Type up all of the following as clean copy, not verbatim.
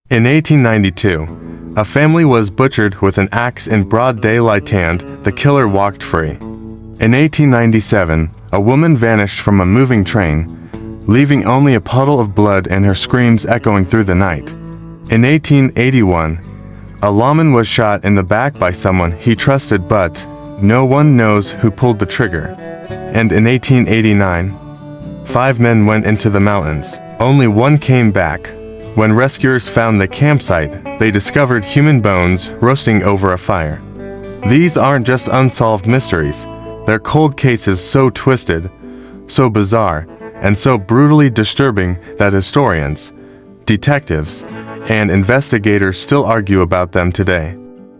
In 1892, a family was butchered with an axe in broad daylight and the killer walked free. In 1897, a woman vanished from a moving train, leaving only a puddle of blood and her screams echoing through the night. In 1881, a lawman was shot in the back by someone he trusted, but no one knows who pulled the trigger. And in 1889, 5 men went into the mountains. Only one came back. When rescuers found the campsite, they discovered human bones roasting over a fire. These aren't just unsolved mysteries. They're cold cases so twisted, so bizarre, and so brutally disturbing that historians, detectives, and investigators still argue about them today.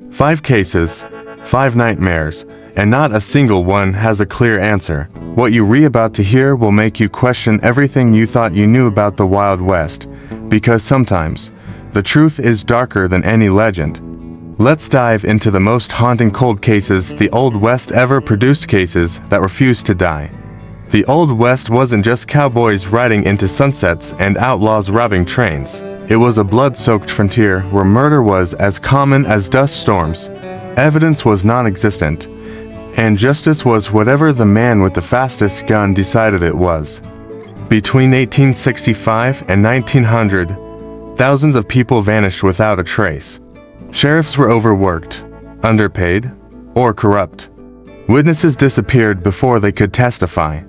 5 cases, 5 nightmares, and not a single one has a clear answer. What you about to hear will make you question everything you thought you knew about the Wild West, because sometimes, the truth is darker than any legend. Let's dive into the most haunting cold cases the Old West ever produced, cases that refused to die. The Old West wasn't just cowboys riding into sunsets and outlaws robbing trains. It was a blood-soaked frontier where murder was as common as dust storms, evidence was non-existent, and justice was whatever the man with the fastest gun decided it was. Between 1865 and 1900, thousands of people vanished without a trace. Sheriffs were overworked, underpaid, or corrupt. Witnesses disappeared before they could testify.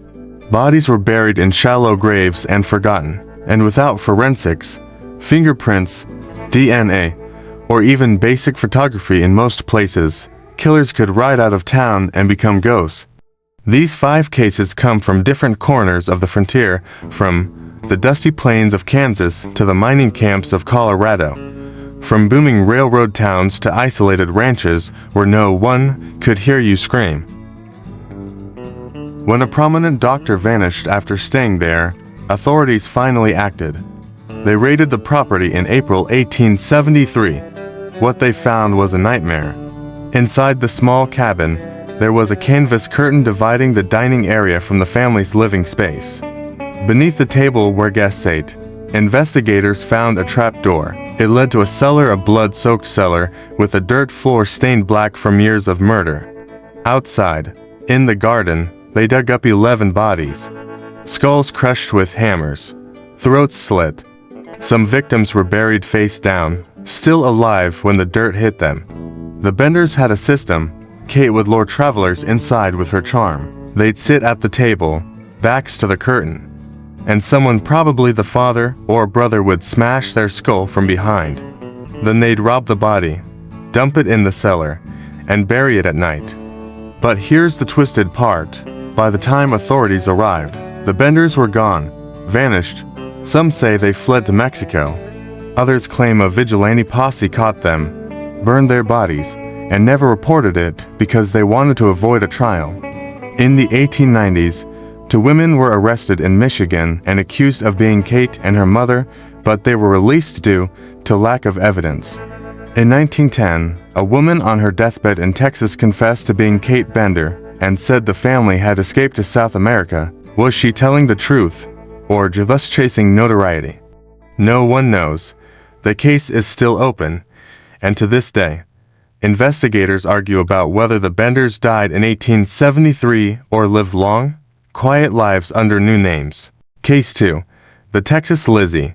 Bodies were buried in shallow graves and forgotten, and without forensics, fingerprints, DNA, or even basic photography in most places, killers could ride out of town and become ghosts. These 5 cases come from different corners of the frontier, from the dusty plains of Kansas to the mining camps of Colorado, from booming railroad towns to isolated ranches where no one could hear you scream. When a prominent doctor vanished after staying there, authorities finally acted. They raided the property in April 1873. What they found was a nightmare. Inside the small cabin, there was a canvas curtain dividing the dining area from the family's living space. Beneath the table where guests ate, investigators found a trap door. It led to a cellar, a blood-soaked cellar, with a dirt floor stained black from years of murder. Outside, in the garden, they dug up 11 bodies. Skulls crushed with hammers, throats slit. Some victims were buried face down, still alive when the dirt hit them. The Benders had a system. Kate would lure travelers inside with her charm. They'd sit at the table, backs to the curtain, and someone, probably the father or brother, would smash their skull from behind. Then they'd rob the body, dump it in the cellar, and bury it at night. But here's the twisted part. By the time authorities arrived, the Benders were gone, vanished. Some say they fled to Mexico. Others claim a vigilante posse caught them, burned their bodies, and never reported it because they wanted to avoid a trial. In the 1890s, 2 women were arrested in Michigan and accused of being Kate and her mother, but they were released due to lack of evidence. In 1910, a woman on her deathbed in Texas confessed to being Kate Bender and said the family had escaped to South America. Was she telling the truth, or just chasing notoriety? No one knows. The case is still open, and to this day, investigators argue about whether the Benders died in 1873 or lived long, quiet lives under new names. Case 2. The Texas Lizzie.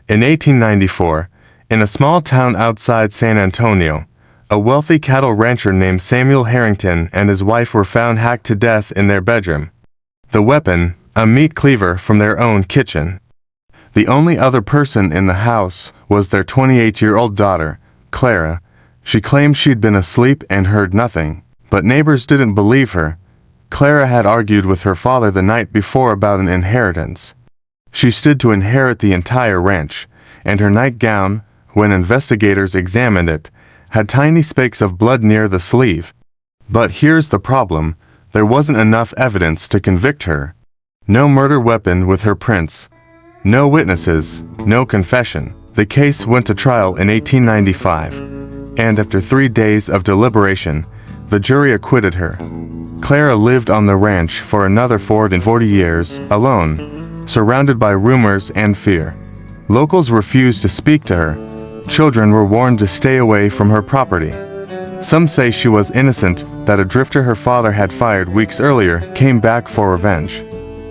In 1894, in a small town outside San Antonio, a wealthy cattle rancher named Samuel Harrington and his wife were found hacked to death in their bedroom. The weapon, a meat cleaver from their own kitchen. The only other person in the house was their 28-year-old daughter, Clara. She claimed she'd been asleep and heard nothing, but neighbors didn't believe her. Clara had argued with her father the night before about an inheritance. She stood to inherit the entire ranch, and her nightgown, when investigators examined it, had tiny specks of blood near the sleeve. But here's the problem. There wasn't enough evidence to convict her. No murder weapon with her prints. No witnesses, no confession. The case went to trial in 1895, and after 3 days of deliberation, the jury acquitted her. Clara lived on the ranch for another 40 years, alone, surrounded by rumors and fear. Locals refused to speak to her, Children were warned to stay away from her property. Some say she was innocent, that a drifter her father had fired weeks earlier came back for revenge.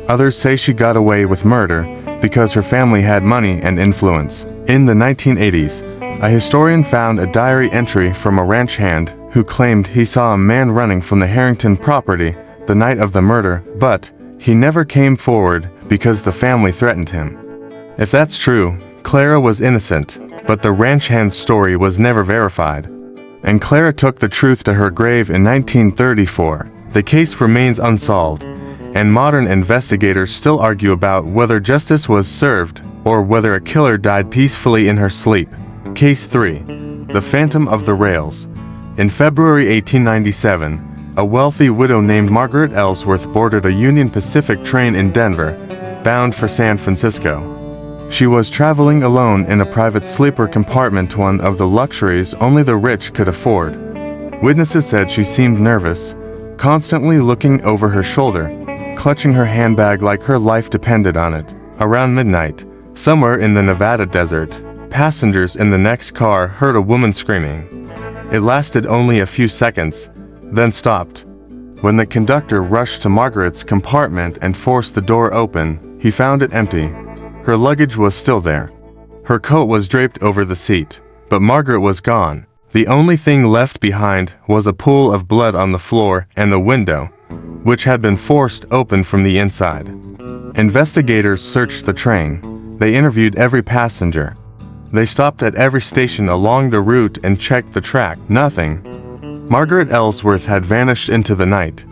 Others say she got away with murder because her family had money and influence. In the 1980s, a historian found a diary entry from a ranch hand who claimed he saw a man running from the Harrington property the night of the murder, but he never came forward because the family threatened him. If that's true, Clara was innocent, but the ranch hand's story was never verified. And Clara took the truth to her grave in 1934. The case remains unsolved, and modern investigators still argue about whether justice was served or whether a killer died peacefully in her sleep. Case 3. The Phantom of the Rails. In February 1897, a wealthy widow named Margaret Ellsworth boarded a Union Pacific train in Denver, bound for San Francisco. She was traveling alone in a private sleeper compartment, one of the luxuries only the rich could afford. Witnesses said she seemed nervous, constantly looking over her shoulder, clutching her handbag like her life depended on it. Around midnight, somewhere in the Nevada desert, passengers in the next car heard a woman screaming. It lasted only a few seconds, then stopped. When the conductor rushed to Margaret's compartment and forced the door open, he found it empty. Her luggage was still there. Her coat was draped over the seat, but Margaret was gone. The only thing left behind was a pool of blood on the floor and the window, which had been forced open from the inside. Investigators searched the train. They interviewed every passenger. They stopped at every station along the route and checked the track. Nothing. Margaret Ellsworth had vanished into the night,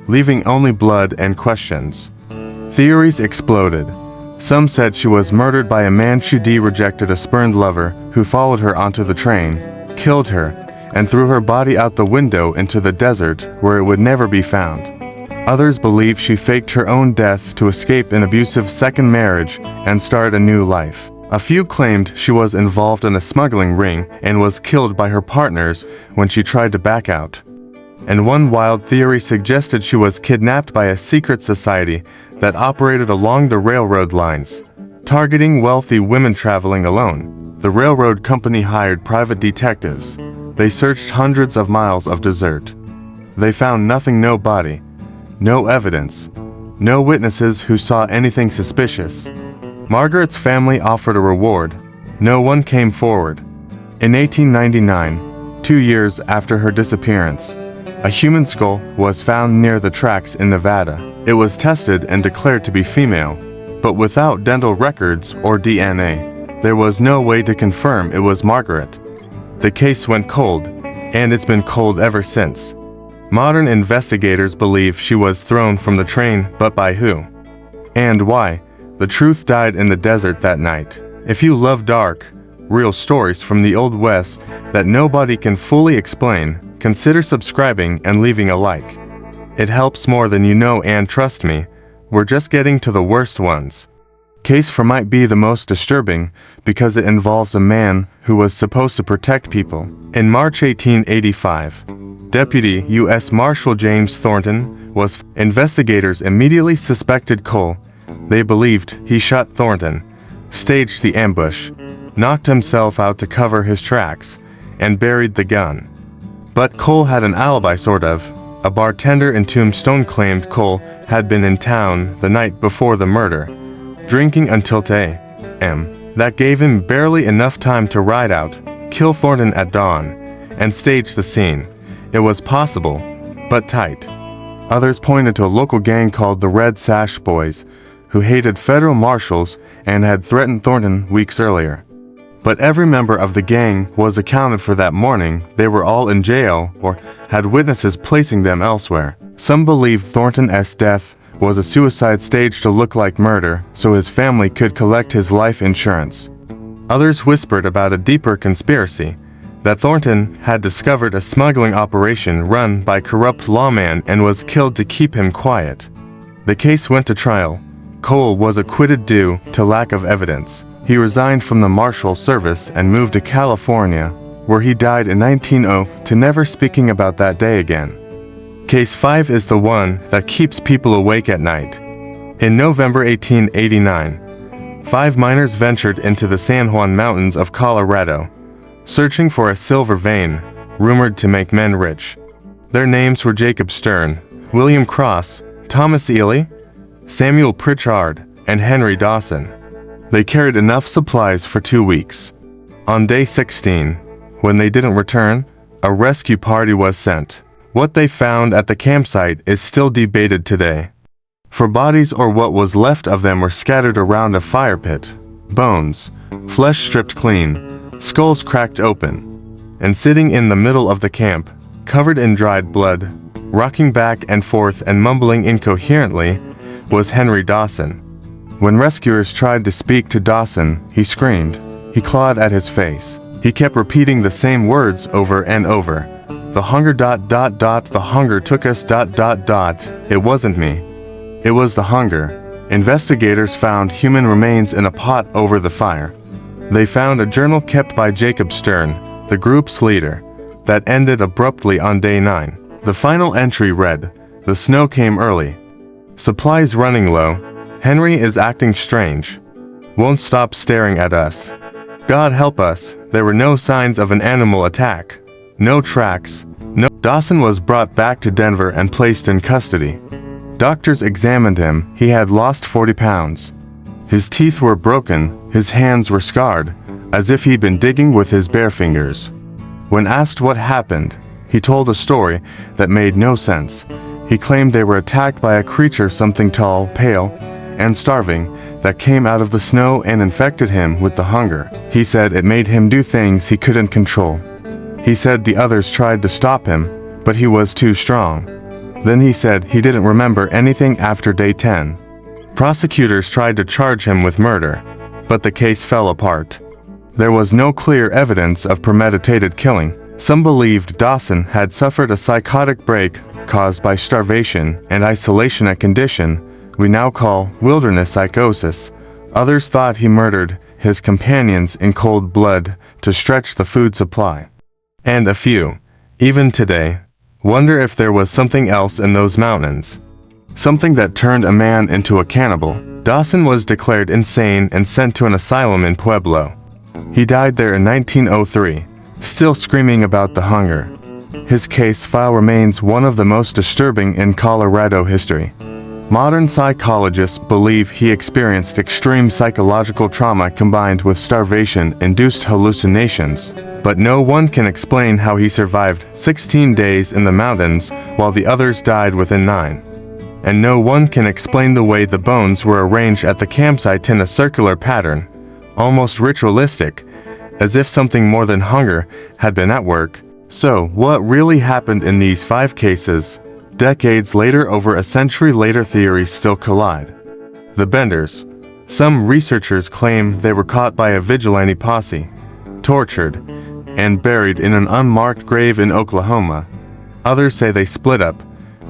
leaving only blood and questions. Theories exploded. Some said she was murdered by a man she rejected, a spurned lover who followed her onto the train, killed her, and threw her body out the window into the desert where it would never be found. Others believe she faked her own death to escape an abusive second marriage and start a new life. A few claimed she was involved in a smuggling ring and was killed by her partners when she tried to back out. And one wild theory suggested she was kidnapped by a secret society that operated along the railroad lines, targeting wealthy women traveling alone. The railroad company hired private detectives. They searched hundreds of miles of desert. They found nothing, no body, no evidence, no witnesses who saw anything suspicious. Margaret's family offered a reward. No one came forward. In 1899, 2 years after her disappearance, a human skull was found near the tracks in Nevada. It was tested and declared to be female, but without dental records or DNA, there was no way to confirm it was Margaret. The case went cold, and it's been cold ever since. Modern investigators believe she was thrown from the train, but by who? And why? The truth died in the desert that night. If you love dark, real stories from the Old West that nobody can fully explain, consider subscribing and leaving a like. It helps more than you know, and trust me, we're just getting to the worst ones. Case 4 might be the most disturbing because it involves a man who was supposed to protect people. In March 1885, Deputy U.S. Marshal James Thornton was. Investigators immediately suspected Cole. They believed he shot Thornton, staged the ambush, knocked himself out to cover his tracks, and buried the gun. But Cole had an alibi, sort of. A bartender in Tombstone claimed Cole had been in town the night before the murder, drinking until 10 a.m. That gave him barely enough time to ride out, kill Thornton at dawn, and stage the scene. It was possible, but tight. Others pointed to a local gang called the Red Sash Boys, who hated federal marshals and had threatened Thornton weeks earlier. But every member of the gang was accounted for that morning. They were all in jail or had witnesses placing them elsewhere. Some believed Thornton's death was a suicide staged to look like murder so his family could collect his life insurance. Others whispered about a deeper conspiracy, that Thornton had discovered a smuggling operation run by corrupt lawmen and was killed to keep him quiet. The case went to trial. Cole was acquitted due to lack of evidence. He resigned from the Marshal Service and moved to California, where he died in 1900, to never speaking about that day again. Case 5 is the one that keeps people awake at night. In November 1889, 5 miners ventured into the San Juan Mountains of Colorado, searching for a silver vein, rumored to make men rich. Their names were Jacob Stern, William Cross, Thomas Ely, Samuel Pritchard, and Henry Dawson. They carried enough supplies for 2 weeks. On day 16, when they didn't return, a rescue party was sent. What they found at the campsite is still debated today. For bodies or what was left of them were scattered around a fire pit. Bones, flesh stripped clean, skulls cracked open. And sitting in the middle of the camp, covered in dried blood, rocking back and forth and mumbling incoherently, was Henry Dawson. When rescuers tried to speak to Dawson, he screamed. He clawed at his face. He kept repeating the same words over and over. The hunger ... the hunger took us ... It wasn't me. It was the hunger. Investigators found human remains in a pot over the fire. They found a journal kept by Jacob Stern, the group's leader, that ended abruptly on day 9. The final entry read, "The snow came early. Supplies running low. Henry is acting strange. Won't stop staring at us. God help us, there were no signs of an animal attack. No tracks, no..." Dawson was brought back to Denver and placed in custody. Doctors examined him. He had lost 40 pounds. His teeth were broken, his hands were scarred, as if he'd been digging with his bare fingers. When asked what happened, he told a story that made no sense. He claimed they were attacked by a creature something tall, pale, and starving, that came out of the snow and infected him with the hunger. He said it made him do things he couldn't control. He said the others tried to stop him, but he was too strong. Then he said he didn't remember anything after day 10. Prosecutors tried to charge him with murder, but the case fell apart. There was no clear evidence of premeditated killing. Some believed Dawson had suffered a psychotic break caused by starvation and isolation, a condition we now call wilderness psychosis. Others thought he murdered his companions in cold blood to stretch the food supply. And a few, even today, wonder if there was something else in those mountains. Something that turned a man into a cannibal. Dawson was declared insane and sent to an asylum in Pueblo. He died there in 1903, still screaming about the hunger. His case file remains one of the most disturbing in Colorado history. Modern psychologists believe he experienced extreme psychological trauma combined with starvation-induced hallucinations, but no one can explain how he survived 16 days in the mountains while the others died within 9. And no one can explain the way the bones were arranged at the campsite in a circular pattern, almost ritualistic, as if something more than hunger had been at work. So, what really happened in these 5 cases? Decades later, over a century later, theories still collide. The Benders. Some researchers claim they were caught by a vigilante posse, tortured, and buried in an unmarked grave in Oklahoma. Others say they split up,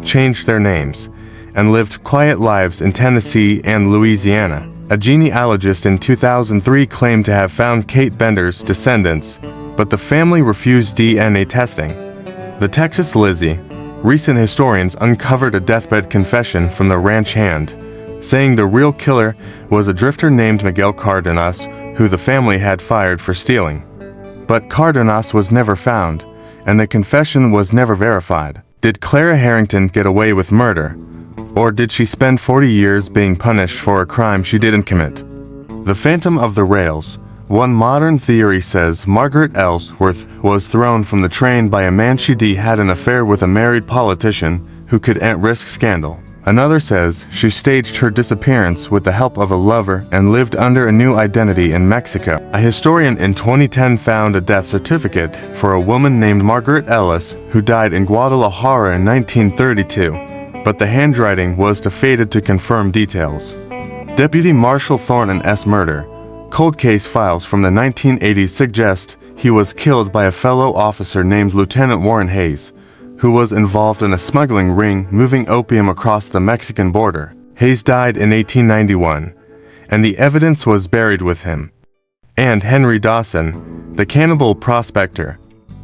changed their names, and lived quiet lives in Tennessee and Louisiana. A genealogist in 2003 claimed to have found Kate Bender's descendants, but the family refused DNA testing. The Texas Lizzie. Recent historians uncovered a deathbed confession from the ranch hand, saying the real killer was a drifter named Miguel Cardenas, who the family had fired for stealing. But Cardenas was never found, and the confession was never verified. Did Clara Harrington get away with murder? Or did she spend 40 years being punished for a crime she didn't commit? The Phantom of the Rails. One modern theory says Margaret Ellsworth was thrown from the train by a man she had an affair with a married politician who could risk scandal. Another says she staged her disappearance with the help of a lover and lived under a new identity in Mexico. A historian in 2010 found a death certificate for a woman named Margaret Ellis who died in Guadalajara in 1932, but the handwriting was too faded to confirm details. Deputy Marshal Thornton S. murder. Cold case files from the 1980s suggest he was killed by a fellow officer named Lieutenant Warren Hayes, who was involved in a smuggling ring moving opium across the Mexican border. Hayes died in 1891, and the evidence was buried with him. And Henry Dawson, the cannibal prospector.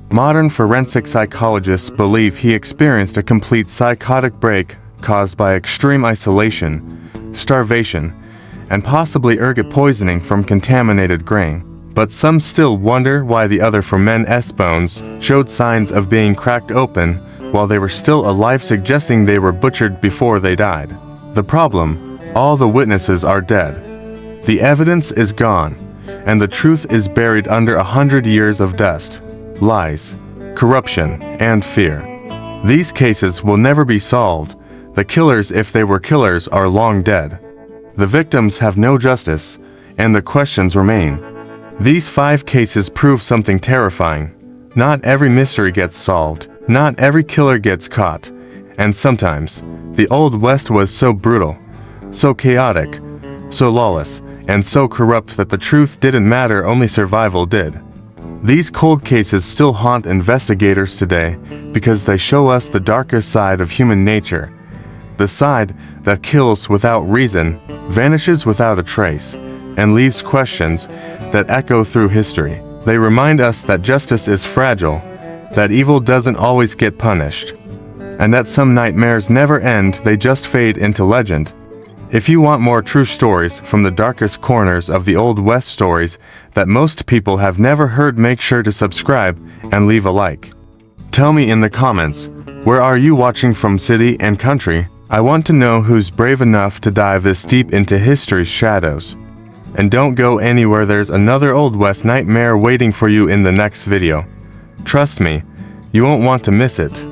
Modern forensic psychologists believe he experienced a complete psychotic break caused by extreme isolation, starvation, and possibly ergot poisoning from contaminated grain. But some still wonder why the other four men's bones showed signs of being cracked open while they were still alive, suggesting they were butchered before they died. The problem: all the witnesses are dead. The evidence is gone, and the truth is buried under 100 years of dust, lies, corruption, and fear. These cases will never be solved. The killers, if they were killers, are long dead. The victims have no justice, and the questions remain. These 5 cases prove something terrifying. Not every mystery gets solved, not every killer gets caught, and sometimes, the Old West was so brutal, so chaotic, so lawless, and so corrupt that the truth didn't matter, only survival did. These cold cases still haunt investigators today because they show us the darkest side of human nature, the side that kills without reason, vanishes without a trace, and leaves questions that echo through history. They remind us that justice is fragile, that evil doesn't always get punished, and that some nightmares never end, they just fade into legend. If you want more true stories from the darkest corners of the Old West, stories that most people have never heard, make sure to subscribe and leave a like. Tell me in the comments, where are you watching from, city and country? I want to know who's brave enough to dive this deep into history's shadows. And don't go anywhere, there's another Old West nightmare waiting for you in the next video. Trust me, you won't want to miss it.